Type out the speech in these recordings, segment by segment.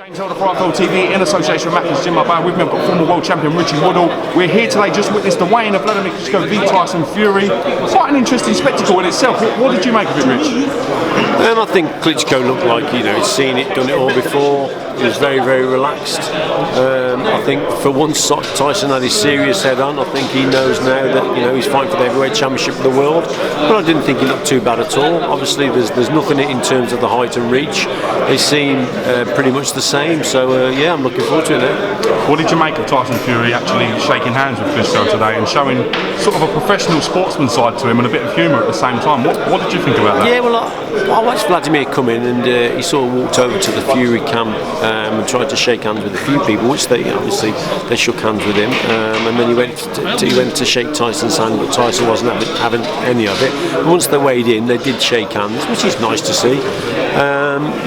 James Elder for IFL TV in association with Macca's Gym. With me I've got former world champion Richie Woodhall. We're here today, just witnessed the weigh-in of Wladimir Klitschko v Tyson Fury. Quite an interesting spectacle in itself. What did you make of it, Rich? I think Klitschko looked like he'd seen it, done it all before. He was very, very relaxed. I think for once Tyson had his serious head on. I think he knows now that he's fighting for the heavyweight championship of the world. But I didn't think he looked too bad at all. Obviously, there's nothing in terms of the height and reach. They seem pretty much the same. So yeah, I'm looking forward to it now. What did you make of Tyson Fury actually shaking hands with Klitschko today and showing sort of a professional sportsman side to him and a bit of humour at the same time? What did you think about that? Yeah, well, I watched Wladimir come in and he sort of walked over to the Fury camp and tried to shake hands with a few people, which they shook hands with him, and then he went to shake Tyson's hand, but Tyson wasn't having any of it. And once they weighed in, they did shake hands, which is nice to see.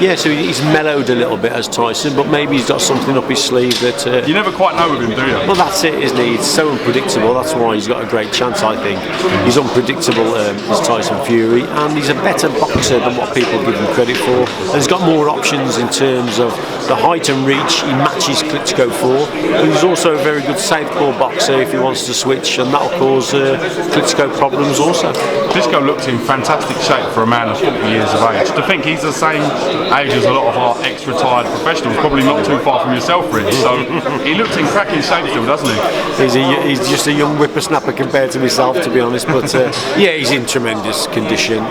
Yeah, so he's mellowed a little bit as Tyson, but maybe he's got something up his sleeve that you never quite know with him, do you? Well, that's it, isn't he? He's so unpredictable. That's why he's got a great chance, I think. He's unpredictable, is Tyson Fury, and he's a better boxer than what people give him credit for. And he's got more options in terms of the height and reach. He matches Klitschko for. He's also a very good southpaw boxer if he wants to switch, and that'll cause Klitschko problems also. Klitschko looks in fantastic shape for a man of 40 years of age. To think he's the same age as a lot of our ex-retired professionals, probably not too far from yourself, Rich. So he looks in cracking shape still, doesn't he? He's just a young whippersnapper compared to myself, to be honest. But yeah, he's in tremendous condition.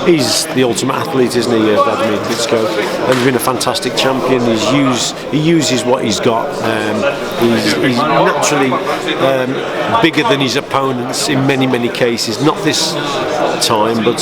He's the ultimate athlete, isn't he, Wladimir Klitschko? And he's been a fantastic champion. He uses what he's got. He's naturally bigger than his opponents in many cases. Not this time, but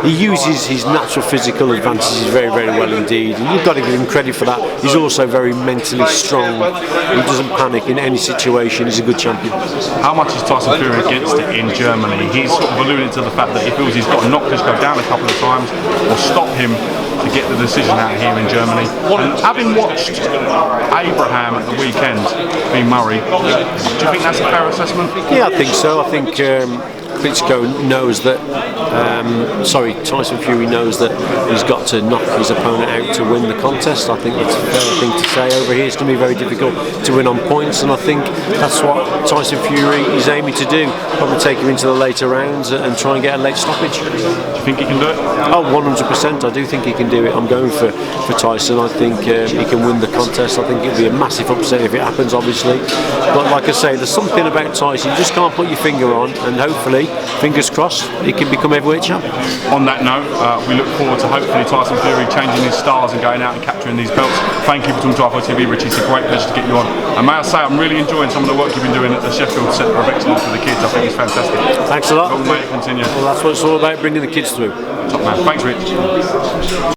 he uses his natural physical advantages very, very well indeed. And you've got to give him credit for that. He's also very mentally strong. He doesn't panic in any situation. He's a good champion. How much is Tyson Fury against it in Germany? He's sort of alluded to the fact that he feels he's got to knock Klitschko down a couple of times or stop him to get the decision out here in Germany. And having watched Abraham at the weekend being Murray, do you think that's a fair assessment? Yeah, I think so. I think Klitschko knows that, Tyson Fury knows that he's got to knock his opponent out to win the contest. I think that's a fair thing to say. Over here it's going to be very difficult to win on points, and I think that's what Tyson Fury is aiming to do. Probably take him into the later rounds and try and get a late stoppage. Do you think he can do it? Oh, 100%. I do think he can do it. I'm going for Tyson. I think he can win the contest. I think it'll be a massive upset if it happens, obviously. But like I say, there's something about Tyson you just can't put your finger on, and hopefully, fingers crossed, he can become heavyweight champ. On that note, we look forward to hopefully Tyson Fury changing his stars and going out and capturing these belts. Thank you for talking to IFL TV, Richie. It's a great pleasure to get you on. And may I say, I'm really enjoying some of the work you've been doing at the Sheffield Centre of Excellence for the kids. I think it's fantastic. Thanks a lot. Long may it continue. Well, that's what it's all about, bringing the kids through. Top man. Thanks, Rich.